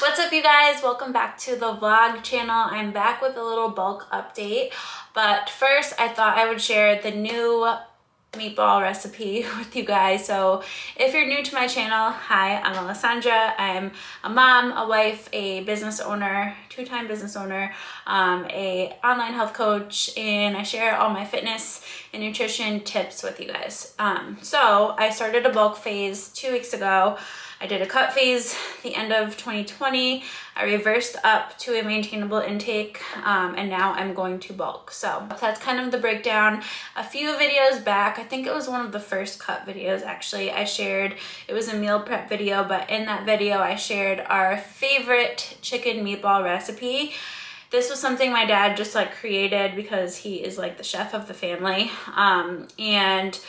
What's up, you guys? Welcome back to the vlog channel. I'm back with a little bulk update, but first I thought I would share the new meatball recipe with you guys. So if you're new to my channel, hi, I'm Alessandra. I'm a mom, a wife, a business owner, two-time business owner, a online health coach, and I share all my fitness and nutrition tips with you guys. So I started a bulk phase 2 weeks ago. I did a cut phase the end of 2020. I reversed up to a maintainable intake, and now I'm going to bulk. So that's kind of the breakdown. A few videos back, I think it was one of the first cut videos actually, I shared, it was a meal prep video, but in that video I shared our favorite chicken meatball recipe. This was something my dad just like created because he is like the chef of the family, and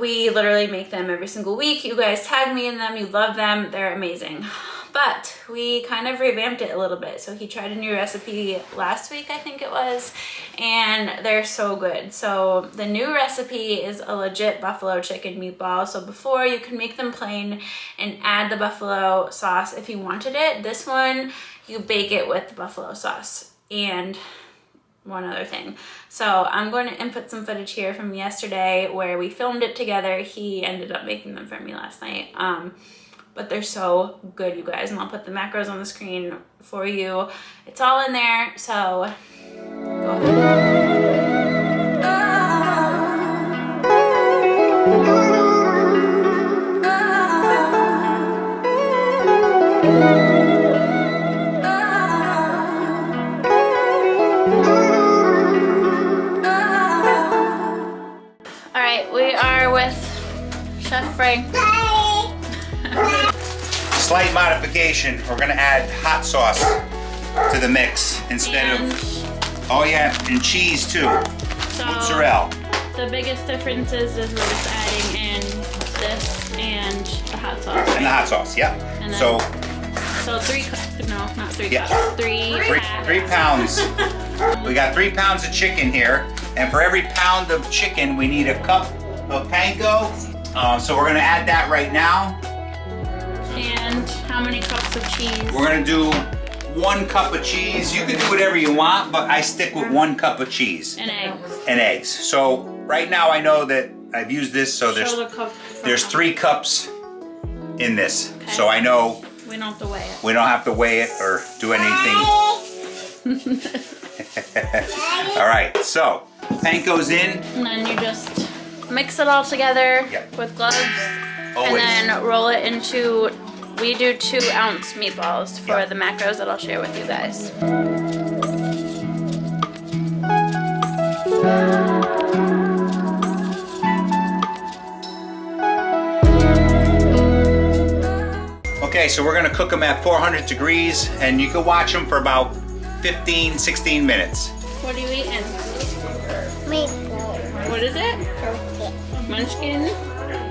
we literally make them every single week. You guys tag me in them, you love them, they're amazing. But we kind of revamped it a little bit. So he tried a new recipe last week, I think it was, and they're so good. So the new recipe is a legit buffalo chicken meatball. So before, you can make them plain and add the buffalo sauce if you wanted it. This one, you bake it with the buffalo sauce and one other thing. So I'm going to input some footage here from yesterday where we filmed it together. He ended up making them for me last night. But they're so good, you guys, and I'll put the macros on the screen for you. It's all in there, so go ahead. We are with Chef Frank. Slight modification. We're gonna add hot sauce to the mix instead of, oh yeah, and cheese too. So mozzarella. The biggest difference is we're just adding in this and the hot sauce, right? And the hot sauce, yeah. And so 3 cups, no, not 3 yeah. cups, 3 pounds. We got 3 pounds of chicken here, and for every pound of chicken, we need a cup of panko. So we're gonna add that right now. And how many cups of cheese? We're gonna do 1 cup of cheese. You can do whatever you want, but I stick with 1 cup of cheese. And eggs. And eggs. So right now I know that I've used this, so there's 3 cups in this. Okay. So I know we don't have to weigh it. We don't have to weigh it or do anything. All right, so panko's in. And then you just mix it all together with gloves. Always. And then roll it into, we do 2-ounce meatballs for the macros that I'll share with you guys. Okay, so we're gonna cook them at 400 degrees, and you can watch them for about 15, 16 minutes. What are you eating? Meatball. What is it? Munchkin?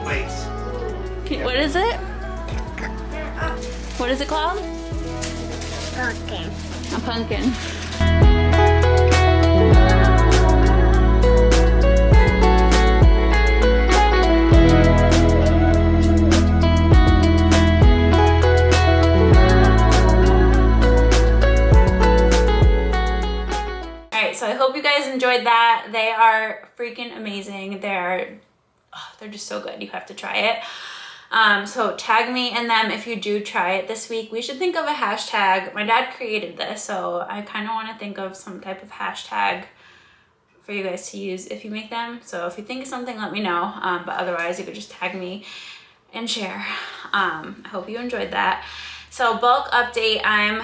Plates. What is it? What is it called? Pumpkin. A pumpkin. Alright, so I hope you guys enjoyed that. They are freaking amazing. They're just so good. You have to try it. So tag me in them if you do try it this week. We should think of a hashtag. My dad created this, so I kind of want to think of some type of hashtag for you guys to use if you make them. So if you think of something, let me know. But otherwise, you could just tag me and share. I hope you enjoyed that. So bulk update, I'm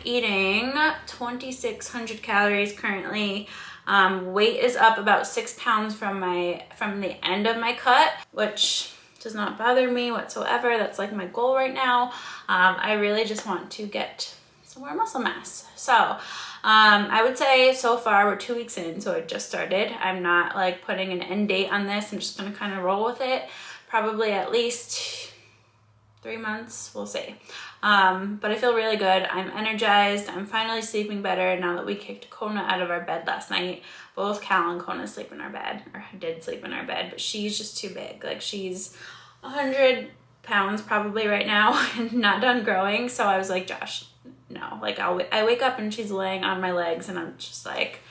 eating 2,600 calories currently. Weight is up about 6 pounds from the end of my cut, which does not bother me whatsoever. That's like my goal right now. I really just want to get some more muscle mass. So I would say so far we're 2 weeks in, so it just started. I'm not like putting an end date on this. I'm just gonna kind of roll with it. Probably at least 3 months, we'll see. But I feel really good. I'm energized. I'm finally sleeping better now that we kicked Kona out of our bed last night. Both Cal and Kona sleep in our bed, or did sleep in our bed, but she's just too big. Like, she's 100 pounds probably right now and not done growing. So I was like, Josh, no, like I wake up and she's laying on my legs and I'm just like,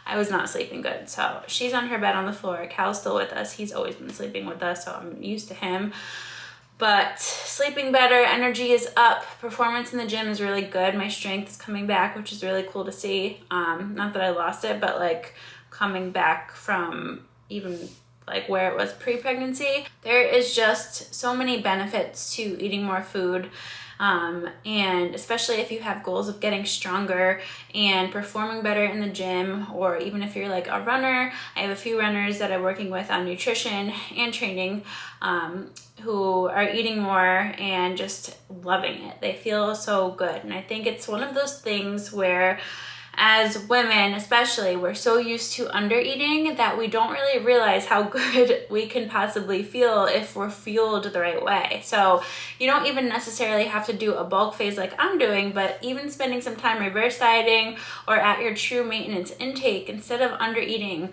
I was not sleeping good. So she's on her bed on the floor. Cal's still with us. He's always been sleeping with us, so I'm used to him. But sleeping better, energy is up, performance in the gym is really good. My strength is coming back, which is really cool to see. Not that I lost it, but like coming back from even like where it was pre-pregnancy. There is just so many benefits to eating more food. And especially if you have goals of getting stronger and performing better in the gym, or even if you're like a runner. I have a few runners that I'm working with on nutrition and training, who are eating more and just loving it. They feel so good. And I think it's one of those things where as women especially, we're so used to under eating that we don't really realize how good we can possibly feel if we're fueled the right way. So you don't even necessarily have to do a bulk phase like I'm doing, but even spending some time reverse dieting or at your true maintenance intake instead of under eating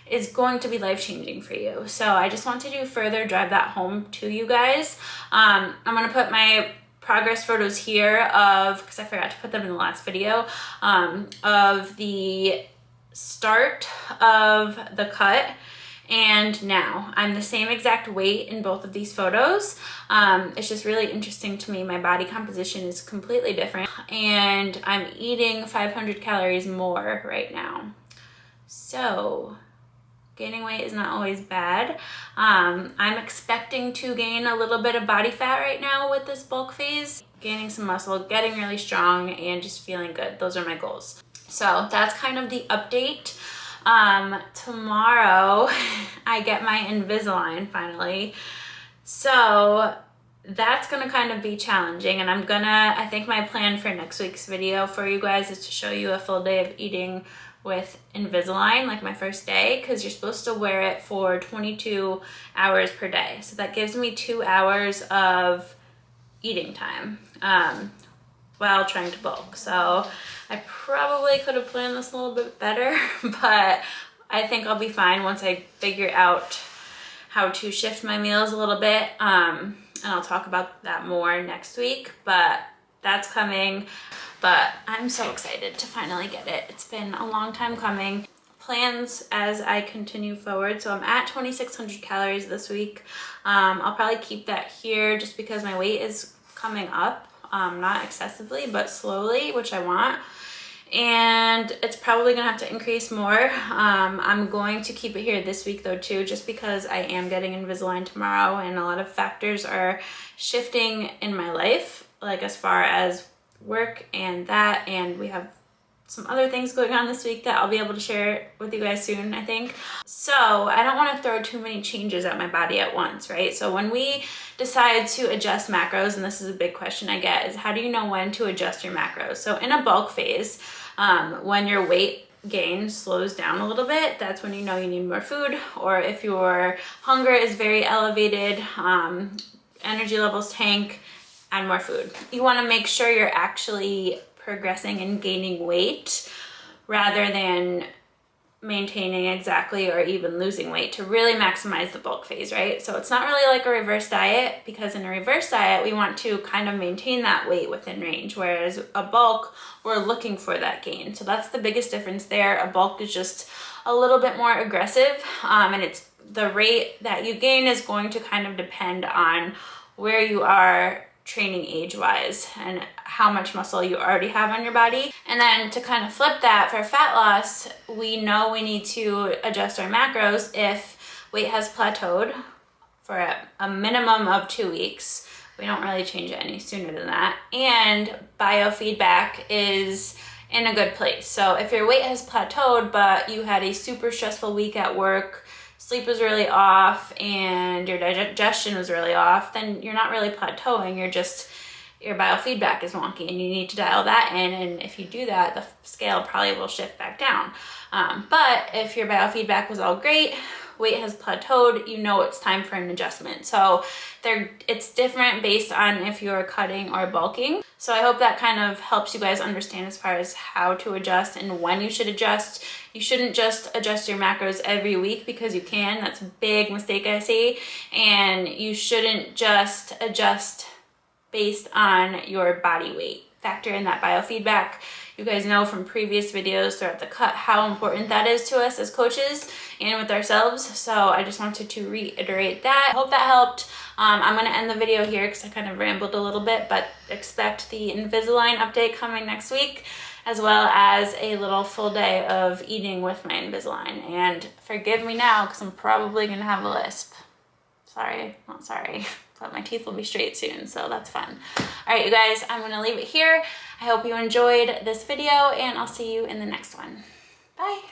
is going to be life-changing for you. So I just wanted to further drive that home to you guys. I'm gonna put my progress photos here of, because I forgot to put them in the last video, of the start of the cut and now. I'm the same exact weight in both of these photos. It's just really interesting to me. My body composition is completely different and I'm eating 500 calories more right now. So gaining weight is not always bad. I'm expecting to gain a little bit of body fat right now with this bulk phase, gaining some muscle, getting really strong, and just feeling good. Those are my goals. So that's kind of the update. Tomorrow I get my Invisalign finally. So that's gonna kind of be challenging, and I think my plan for next week's video for you guys is to show you a full day of eating with Invisalign, like my first day, because you're supposed to wear it for 22 hours per day. So that gives me 2 hours of eating time while trying to bulk. So I probably could have planned this a little bit better, but I think I'll be fine once I figure out how to shift my meals a little bit. And I'll talk about that more next week, but that's coming. But I'm so excited to finally get it. It's been a long time coming. Plans as I continue forward. So I'm at 2,600 calories this week. I'll probably keep that here just because my weight is coming up, not excessively, but slowly, which I want. And it's probably gonna have to increase more. I'm going to keep it here this week though too, just because I am getting Invisalign tomorrow and a lot of factors are shifting in my life, like as far as work and that, and we have some other things going on this week that I'll be able to share with you guys soon, I think. So I don't want to throw too many changes at my body at once, right? So when we decide to adjust macros, and this is a big question I get, is how do you know when to adjust your macros? So in a bulk phase, when your weight gain slows down a little bit, that's when you know you need more food, or if your hunger is very elevated, energy levels tank, add more food. You want to make sure you're actually progressing and gaining weight rather than maintaining exactly or even losing weight to really maximize the bulk phase, right? So it's not really like a reverse diet, because in a reverse diet, we want to kind of maintain that weight within range, whereas a bulk, we're looking for that gain. So that's the biggest difference there. A bulk is just a little bit more aggressive, and it's the rate that you gain is going to kind of depend on where you are training age-wise and how much muscle you already have on your body. And then to kind of flip that, for fat loss, we know we need to adjust our macros if weight has plateaued for a minimum of 2 weeks. We don't really change it any sooner than that. And biofeedback is in a good place. So if your weight has plateaued, but you had a super stressful week at work, sleep was really off, and your digestion was really off, then you're not really plateauing, your biofeedback is wonky, and you need to dial that in, and if you do that, the scale probably will shift back down. But if your biofeedback was all great, weight has plateaued, you know it's time for an adjustment. So it's different based on if you're cutting or bulking. So I hope that kind of helps you guys understand as far as how to adjust and when you should adjust. You shouldn't just adjust your macros every week because you can. That's a big mistake I see. And you shouldn't just adjust based on your body weight. Factor in that biofeedback. You guys know from previous videos throughout the cut how important that is to us as coaches and with ourselves. So I just wanted to reiterate that. I hope that helped. I'm going to end the video here because I kind of rambled a little bit, but expect the Invisalign update coming next week, as well as a little full day of eating with my Invisalign. And forgive me now because I'm probably going to have a lisp. Sorry, not sorry, but my teeth will be straight soon, so that's fun. All right, you guys, I'm going to leave it here. I hope you enjoyed this video, and I'll see you in the next one. Bye.